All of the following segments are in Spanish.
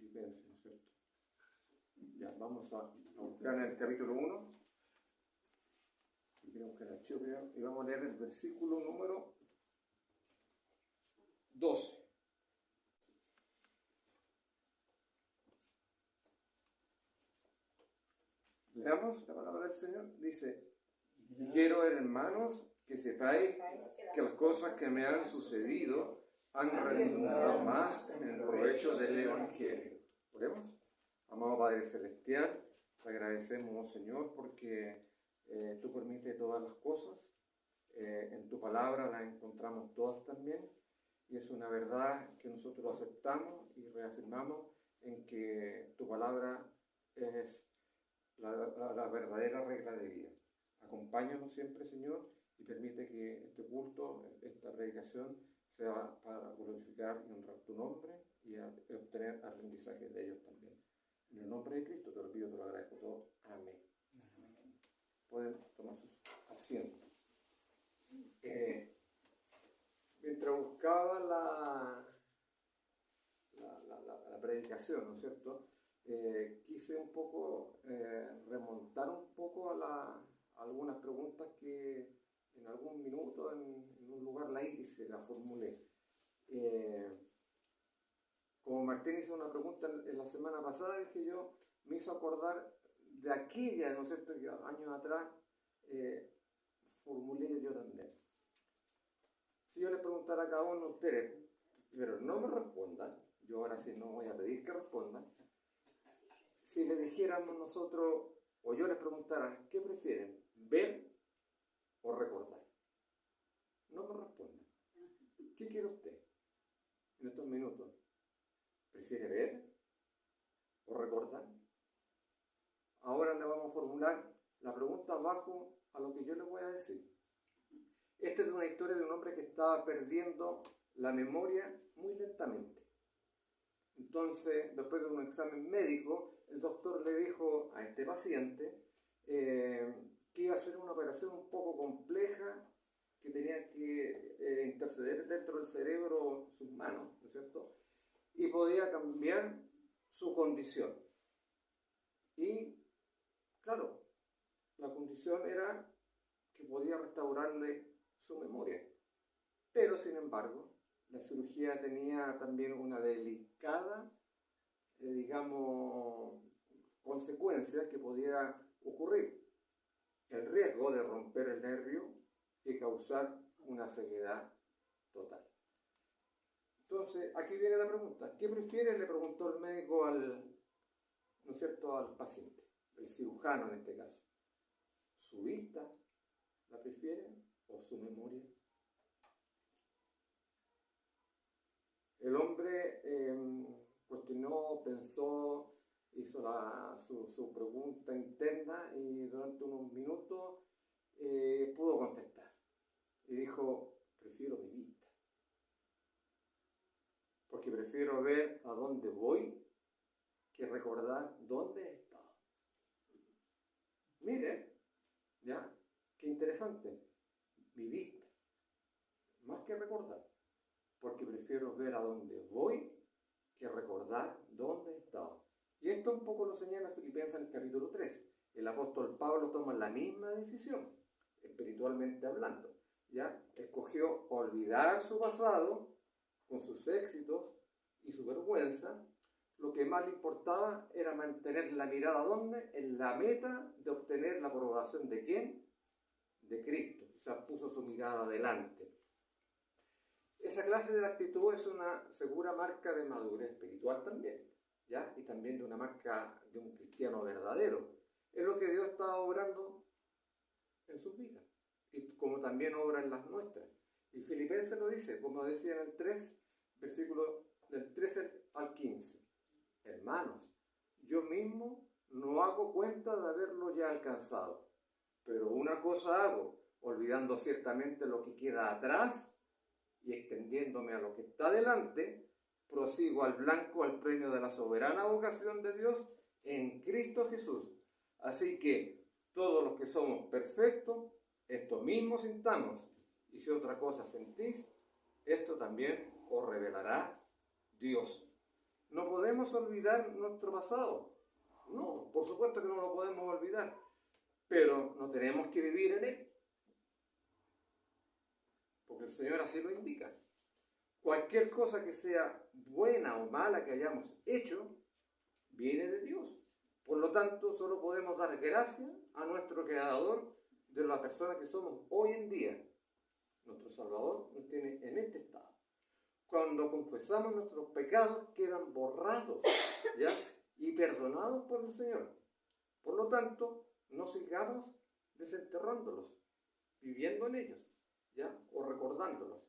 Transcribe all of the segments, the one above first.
Filipenses, ¿no es cierto? Ya, vamos a buscar en el capítulo 1. Voy a buscar el archivo primero y vamos a leer el versículo número 12. Leamos la palabra del Señor. Dice: quiero, hermanos, que sepáis que las cosas que me han sucedido han redundado más en el provecho del Evangelio. ¿Oremos? Amado Padre Celestial, te agradecemos, Señor, porque tú permites todas las cosas. En tu palabra las encontramos todas también. Y es una verdad que nosotros aceptamos y reafirmamos en que tu palabra es la verdadera regla de vida. Acompáñanos siempre, Señor, y permite que este culto, esta predicación, sea para glorificar y honrar tu nombre y obtener aprendizaje de ellos también. En el nombre de Cristo te lo pido, te lo agradezco todo. Amén. Pueden tomar sus asientos. Mientras buscaba la predicación, ¿no es cierto? Quise un poco remontar un poco a algunas preguntas que en algún minuto en un lugar la hice, la formulé. Como Martín hizo una pregunta en la semana pasada, dije yo, me hizo acordar de aquella, ¿no es cierto?, que años atrás formulé yo también. Si yo les preguntara a cada uno de ustedes, pero no me respondan, yo ahora sí no voy a pedir que respondan, si le dijéramos nosotros, o yo les preguntara, ¿qué prefieren? ¿Ver o recordar? No me respondan. ¿Qué quiere usted en estos minutos? ¿Prefiere ver o recordar? Ahora le vamos a formular la pregunta abajo a lo que yo les voy a decir. Esta es una historia de un hombre que estaba perdiendo la memoria muy lentamente. Entonces, después de un examen médico, el doctor le dijo a este paciente que iba a hacer una operación un poco compleja, que tenía que interceder dentro del cerebro sus manos, ¿no es cierto? Y podía cambiar su condición. Y, claro, la condición era que podía restaurarle su memoria. Pero, sin embargo, la cirugía tenía también una delicada, consecuencia que podía ocurrir. El riesgo de romper el nervio y causar una ceguedad total. Entonces, aquí viene la pregunta. ¿Qué prefiere? Le preguntó el médico ¿no es cierto?, al paciente, el cirujano en este caso. ¿Su vista la prefiere o su memoria? El hombre cuestionó, pensó, hizo su pregunta interna y durante unos minutos pudo contestar. Y dijo, prefiero mi vista. Porque prefiero ver a dónde voy que recordar dónde he estado. Mire, ¿ya? Qué interesante. Mi vista. Más que recordar. Porque prefiero ver a dónde voy que recordar dónde he estado. Y esto un poco lo señala Filipenses en el capítulo 3. El apóstol Pablo toma la misma decisión, espiritualmente hablando. ¿Ya? Escogió olvidar su pasado con sus éxitos y su vergüenza. Lo que más le importaba era mantener la mirada ¿dónde? En la meta de obtener la aprobación ¿de quién? De Cristo. O sea, puso su mirada adelante. Esa clase de actitud es una segura marca de madurez espiritual también, ¿ya? Y también de una marca de un cristiano verdadero. Es lo que Dios está obrando en sus vidas, y como también obra en las nuestras. Y Filipenses lo dice, como decía en el 3, versículo del 13 al 15. Hermanos, yo mismo no hago cuenta de haberlo ya alcanzado, pero una cosa hago, olvidando ciertamente lo que queda atrás y extendiéndome a lo que está delante, prosigo al blanco, al premio de la soberana vocación de Dios en Cristo Jesús. Así que todos los que somos perfectos, esto mismo sintamos, y si otra cosa sentís, esto también os revelará Dios. No podemos olvidar nuestro pasado. No, por supuesto que no lo podemos olvidar, pero no tenemos que vivir en él, porque el Señor así lo indica. Cualquier cosa que sea buena o mala que hayamos hecho, viene de Dios. Por lo tanto, solo podemos dar gracias a nuestro Creador de la persona que somos hoy en día. Nuestro Salvador nos tiene en este estado. Cuando confesamos nuestros pecados, quedan borrados, ¿ya? Y perdonados por el Señor. Por lo tanto, no sigamos desenterrándolos, viviendo en ellos, ¿ya? O recordándolos.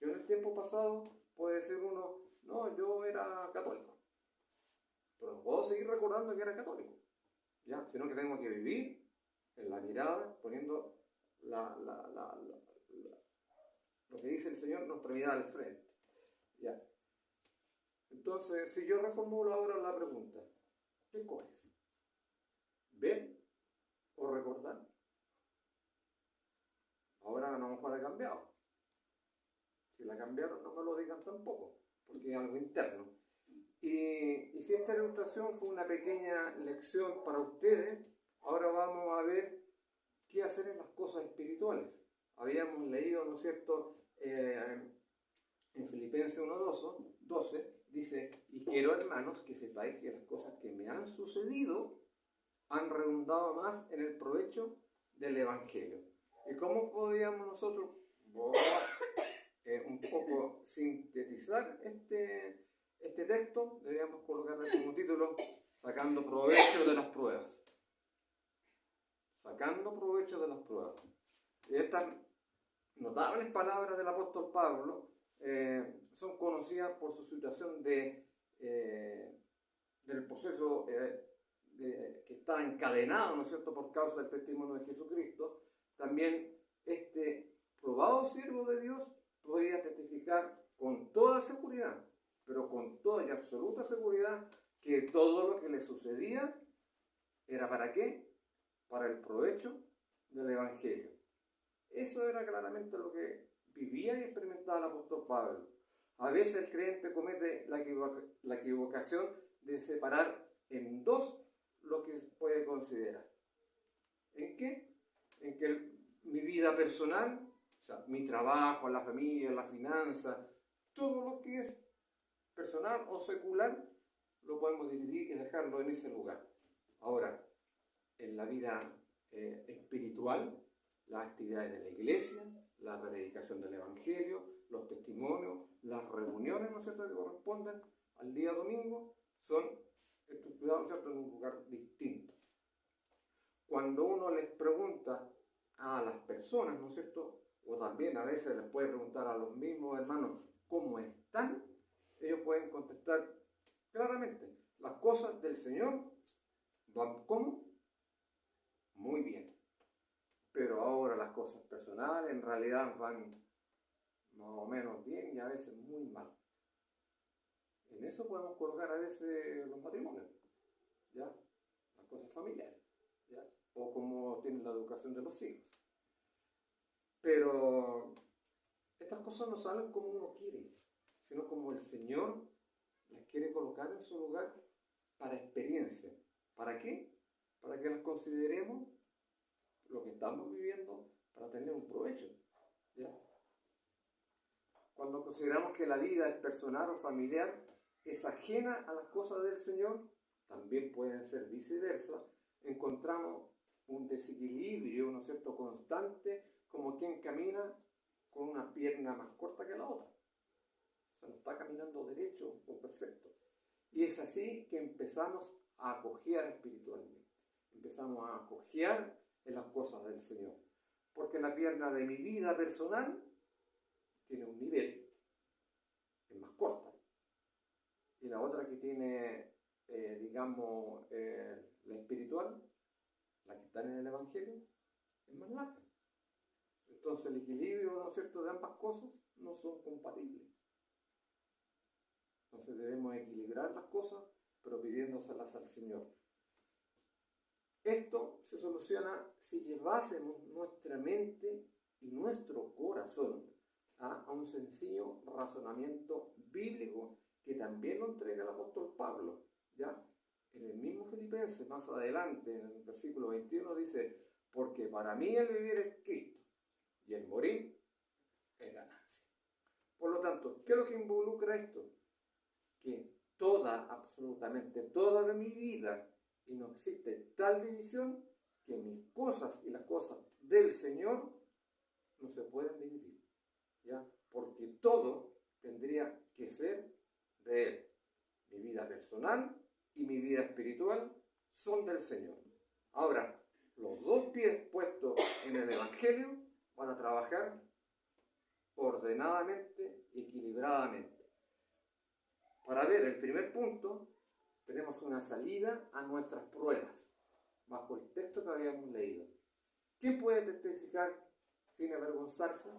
Yo en el tiempo pasado puede decir uno, no, yo era católico. Pero no puedo seguir recordando que era católico, ¿ya? Sino que tengo que vivir en la mirada, poniendo lo que dice el Señor, nuestra mirada al frente, ¿ya? Entonces, si yo reformulo ahora la pregunta, ¿qué escoges? ¿Ver o recordar? Ahora a lo mejor ha cambiado. Si la cambiaron, no me lo digan tampoco, porque es algo interno. Y si esta ilustración fue una pequeña lección para ustedes, ahora vamos a ver qué hacer en las cosas espirituales. Habíamos leído, ¿no es cierto?, en Filipenses 1:12, dice, y quiero, hermanos, que sepáis que las cosas que me han sucedido han redundado más en el provecho del Evangelio. ¿Y cómo podíamos nosotros un poco sintetizar este texto? Deberíamos colocarle como título, sacando provecho de las pruebas. Sacando provecho de las pruebas. Y estas notables palabras del apóstol Pablo son conocidas por su situación del proceso que está encadenado, ¿no es cierto?, por causa del testimonio de Jesucristo. También este probado siervo de Dios podía testificar con toda seguridad, pero con toda y absoluta seguridad, que todo lo que le sucedía era ¿para qué? Para el provecho del Evangelio. Eso era claramente lo que vivía y experimentaba el apóstol Pablo. A veces el creyente comete la equivocación de separar en dos lo que puede considerar. ¿En qué? En que mi vida personal, o sea, mi trabajo, la familia, la finanza, todo lo que es personal o secular, lo podemos dividir y dejarlo en ese lugar. Ahora, en la vida espiritual, las actividades de la iglesia, la predicación del Evangelio, los testimonios, las reuniones, ¿no es cierto?, que corresponden al día domingo, son estructurados, ¿no es cierto?, en un lugar distinto. Cuando uno les pregunta a las personas, ¿no es cierto?, o también a veces les puede preguntar a los mismos hermanos cómo están, ellos pueden contestar claramente, las cosas del Señor van ¿cómo? Muy bien. Pero ahora las cosas personales en realidad van más o menos bien y a veces muy mal. En eso podemos colocar a veces los matrimonios, ¿ya? Las cosas familiares, ¿ya? O cómo tienen la educación de los hijos. Pero estas cosas no salen como uno quiere, sino como el Señor las quiere colocar en su lugar para experiencia. ¿Para qué? Para que las consideremos lo que estamos viviendo para tener un provecho, ¿ya? Cuando consideramos que la vida es personal o familiar, es ajena a las cosas del Señor, también pueden ser viceversa, encontramos un desequilibrio, ¿no es cierto?, constante, como quien camina con una pierna más corta que la otra. O sea, no está caminando derecho o perfecto. Y es así que empezamos a cojear espiritualmente. Empezamos a cojear en las cosas del Señor. Porque la pierna de mi vida personal tiene un nivel, es más corta. Y la otra que tiene, la espiritual, la que está en el Evangelio, es más larga. Entonces el equilibrio, ¿no es cierto?, de ambas cosas no son compatibles. Entonces debemos equilibrar las cosas, pero pidiéndoselas al Señor. Esto se soluciona si llevásemos nuestra mente y nuestro corazón a un sencillo razonamiento bíblico que también lo entrega el apóstol Pablo, ¿ya? En el mismo Filipenses, más adelante, en el versículo 21, dice, porque para mí el vivir es Cristo y el morir es ganancia. Por lo tanto, ¿qué es lo que involucra esto? Que absolutamente toda de mi vida, y no existe tal división, que mis cosas y las cosas del Señor no se pueden dividir, ¿ya? Porque todo tendría que ser de Él. Mi vida personal y mi vida espiritual son del Señor. Ahora, los dos pies puestos en el Evangelio van a trabajar ordenadamente y equilibradamente. Para ver el primer punto, tenemos una salida a nuestras pruebas, bajo el texto que habíamos leído. ¿Quién puede testificar sin avergonzarse?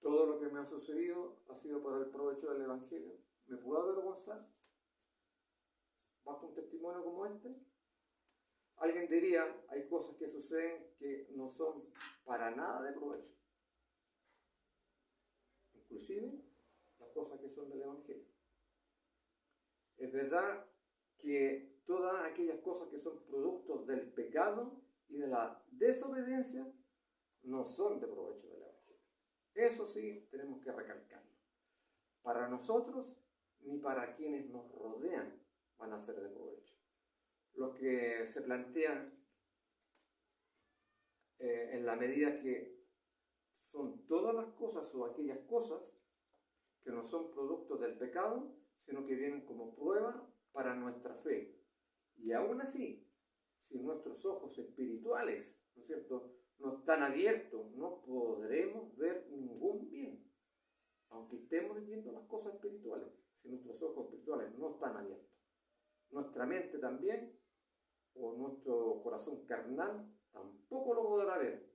Todo lo que me ha sucedido ha sido para el provecho del Evangelio. ¿Me puedo avergonzar bajo un testimonio como este? Alguien diría, hay cosas que suceden que no son para nada de provecho. Inclusive las cosas que son del Evangelio. Es verdad que todas aquellas cosas que son productos del pecado y de la desobediencia no son de provecho del Evangelio. Eso sí, tenemos que recalcarlo. Para nosotros ni para quienes nos rodean van a ser de provecho. Lo que se plantean en la medida que son todas las cosas o aquellas cosas que no son productos del pecado, sino que vienen como prueba para nuestra fe. Y aún así, si nuestros ojos espirituales, ¿no es cierto?, no están abiertos, no podremos ver ningún bien. Aunque estemos viendo las cosas espirituales, si nuestros ojos espirituales no están abiertos. Nuestra mente también, o nuestro corazón carnal, tampoco lo podrá ver.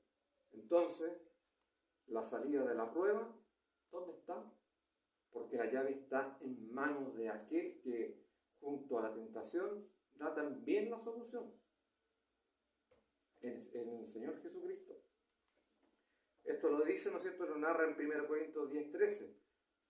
Entonces, la salida de la prueba, ¿dónde está? Porque la llave está en manos de aquel que, junto a la tentación, da también la solución. En el Señor Jesucristo. Esto lo dice, ¿no es cierto?, lo narra en 1 Corintios 10:13.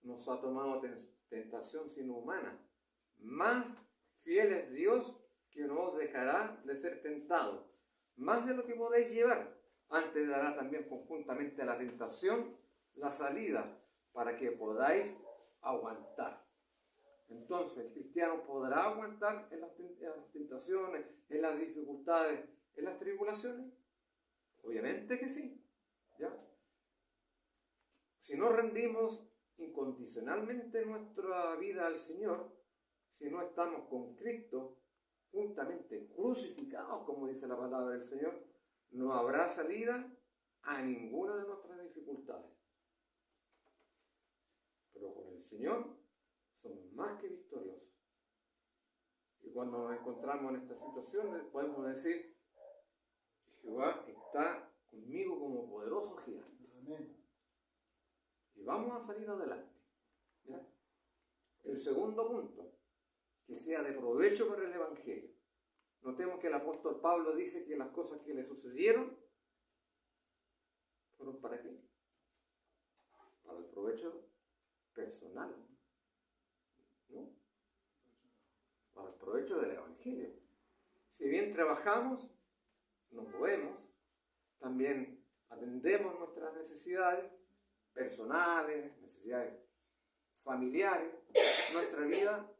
Nos ha tomado tentación sino humana. Más fiel es Dios que no os dejará de ser tentado. Más de lo que podéis llevar. Antes dará también conjuntamente a la tentación la salida para que podáis aguantar. Entonces, el cristiano podrá aguantar en las tentaciones, en las dificultades, en las tribulaciones. Obviamente que sí, ¿ya? Si no rendimos incondicionalmente nuestra vida al Señor, si no estamos con Cristo juntamente crucificados, como dice la palabra del Señor, no habrá salida a ninguna de nuestras dificultades. Pero con el Señor somos más que victoriosos. Y cuando nos encontramos en esta situación, podemos decir, Jehová está conmigo como poderoso gigante. Amén. Y vamos a salir adelante. ¿Ya? El segundo punto, que sea de provecho para el Evangelio. Notemos que el apóstol Pablo dice que las cosas que le sucedieron fueron ¿para qué? Para el provecho personal, ¿no? Para el provecho del Evangelio. Si bien trabajamos, nos movemos, también atendemos nuestras necesidades personales, necesidades familiares. Nuestra vida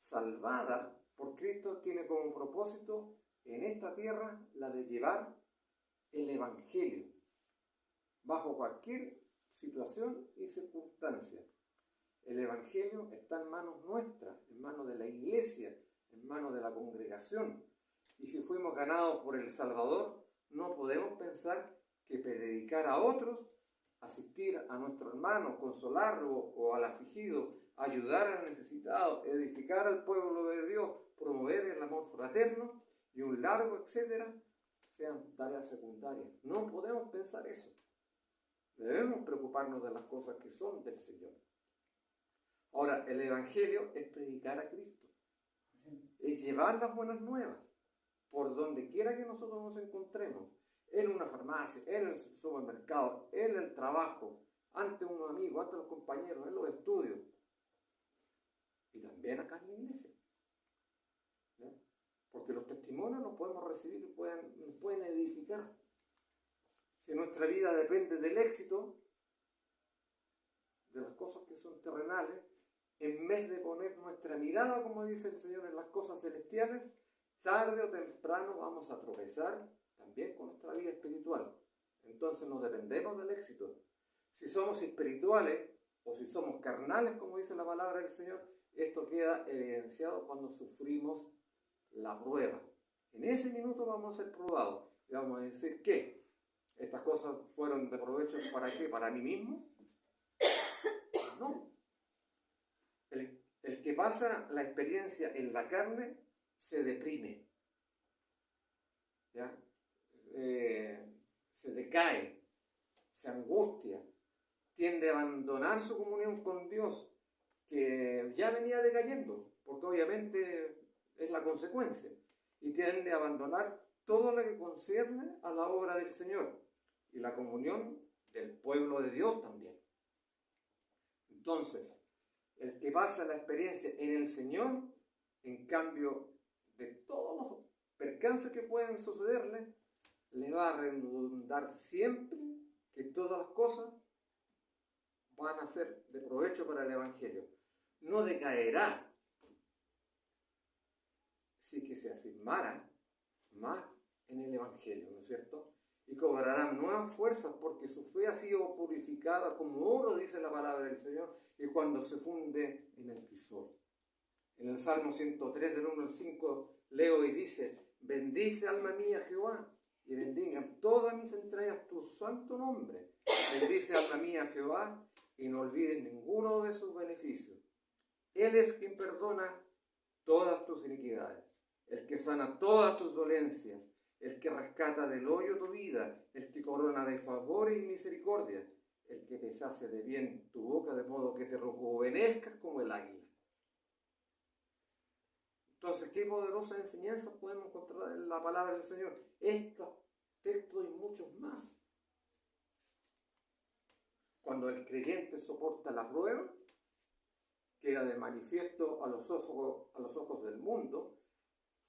salvada por Cristo tiene como propósito en esta tierra la de llevar el Evangelio bajo cualquier situación y circunstancia. El Evangelio está en manos nuestras, en manos de la iglesia, en manos de la congregación. Y si fuimos ganados por el Salvador, no podemos pensar que predicar a otros, asistir a nuestro hermano, consolarlo o al afligido, ayudar al necesitado, edificar al pueblo de Dios, promover el amor fraterno y un largo etcétera, sean tareas secundarias. No podemos pensar eso. Debemos preocuparnos de las cosas que son del Señor. Ahora, el Evangelio es predicar a Cristo. Es llevar las buenas nuevas por donde quiera que nosotros nos encontremos. En una farmacia, en el supermercado, en el trabajo. ante unos amigos, ante los compañeros, en los estudios, y también acá en la iglesia. ¿Ya? Porque los testimonios los podemos recibir y nos pueden edificar. Si nuestra vida depende del éxito, de las cosas que son terrenales, en vez de poner nuestra mirada, como dice el Señor, en las cosas celestiales, tarde o temprano vamos a tropezar también con nuestra vida espiritual. Entonces nos dependemos del éxito. Si somos espirituales o si somos carnales, como dice la palabra del Señor, esto queda evidenciado cuando sufrimos la prueba. En ese minuto vamos a ser probados y vamos a decir que estas cosas fueron de provecho. ¿Para qué? ¿Para mí mismo? No. El que pasa la experiencia en la carne se deprime, ¿ya? Se decae, se angustia, tiende a abandonar su comunión con Dios, que ya venía decayendo, porque obviamente es la consecuencia, y tiende a abandonar todo lo que concierne a la obra del Señor y la comunión del pueblo de Dios también. Entonces, el que pasa la experiencia en el Señor, en cambio de todos los percances que pueden sucederle, le va a redundar siempre que todas las cosas van a ser de provecho para el Evangelio. No decaerá si que se afirmara más en el Evangelio, ¿no es cierto? Y cobrarán nuevas fuerzas porque su fe ha sido purificada como oro, dice la palabra del Señor, y cuando se funde en el crisol. En el Salmo 103, del 1 al 5, leo y dice: bendice alma mía Jehová, y bendigan todas mis entrañas tu santo nombre. Bendice alma mía Jehová, y no olvides ninguno de sus beneficios. Él es quien perdona todas tus iniquidades, el que sana todas tus dolencias, el que rescata del hoyo tu vida, el que corona de favor y misericordia, el que te sacia de bien tu boca, de modo que te rejuvenezcas como el águila. Entonces, ¿qué poderosa enseñanza podemos encontrar en la palabra del Señor? Estos textos y muchos más. Cuando el creyente soporta la prueba, queda de manifiesto a los ojos del mundo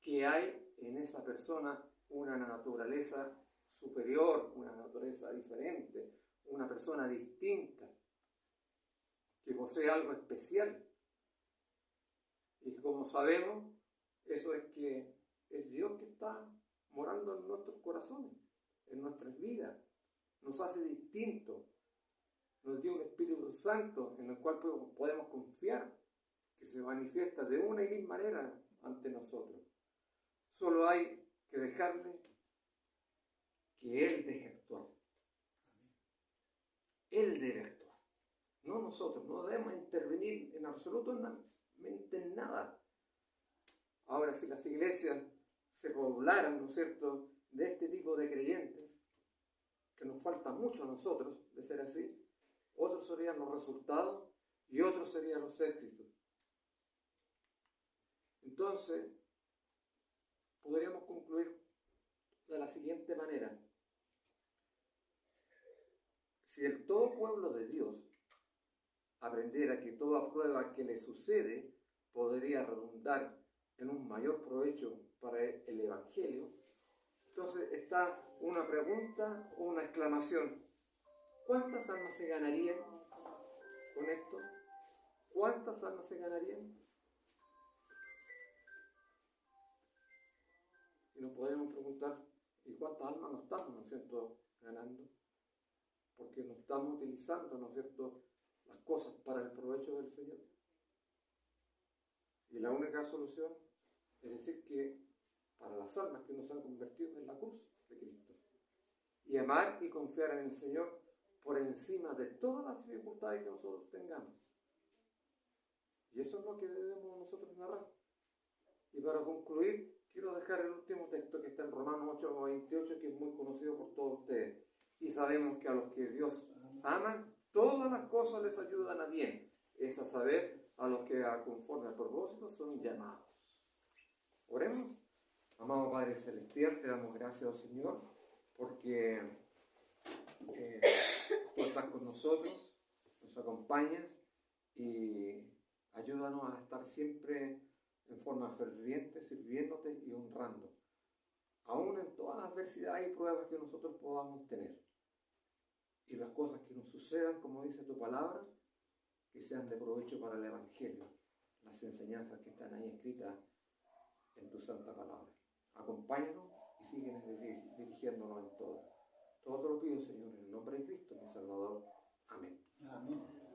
que hay en esa persona una naturaleza superior, una naturaleza diferente, una persona distinta, que posee algo especial. Y como sabemos, eso es que es Dios que está morando en nuestros corazones, en nuestras vidas. Nos hace distintos. Nos dio un Espíritu Santo en el cual podemos confiar, que se manifiesta de una y misma manera ante nosotros. Solo hay que dejarle que Él deje actuar. Él debe actuar, no nosotros. No debemos intervenir en absolutamente en nada. Ahora, si las iglesias se poblaran, ¿no es cierto?, de este tipo de creyentes, que nos falta mucho a nosotros de ser así, otros serían los resultados y otros serían los éxitos. Entonces, podríamos concluir de la siguiente manera: si el todo pueblo de Dios aprendiera que toda prueba que le sucede podría redundar en un mayor provecho para el Evangelio, entonces está una pregunta o una exclamación: ¿cuántas almas se ganarían con esto? ¿Cuántas almas se ganarían? Y nos podemos preguntar: ¿y cuántas almas no estamos, ¿no es cierto?, ganando? Porque no estamos utilizando, ¿no es cierto?, las cosas para el provecho del Señor. Y la única solución es decir que para las almas que nos han convertido en la cruz de Cristo, y amar y confiar en el Señor por encima de todas las dificultades que nosotros tengamos. Y eso es lo que debemos nosotros narrar. Y para concluir, quiero dejar el último texto que está en Romanos 8:28, que es muy conocido por todos ustedes. Y sabemos que a los que Dios ama, todas las cosas les ayudan a bien. Es a saber, a los que conforme al propósito son llamados. Oremos. Amado Padre Celestial, te damos gracias, Señor, porque tú estás con nosotros, nos acompañas y ayúdanos a estar siempre en forma ferviente, sirviéndote y honrando, aún en todas las adversidades y pruebas que nosotros podamos tener. Y las cosas que nos sucedan, como dice tu palabra, que sean de provecho para el Evangelio, las enseñanzas que están ahí escritas en tu santa palabra. Acompáñanos y síguenos dirigiéndonos en todo. Todo te lo pido, Señor, en el nombre de Cristo, mi Salvador. Amén. Amén.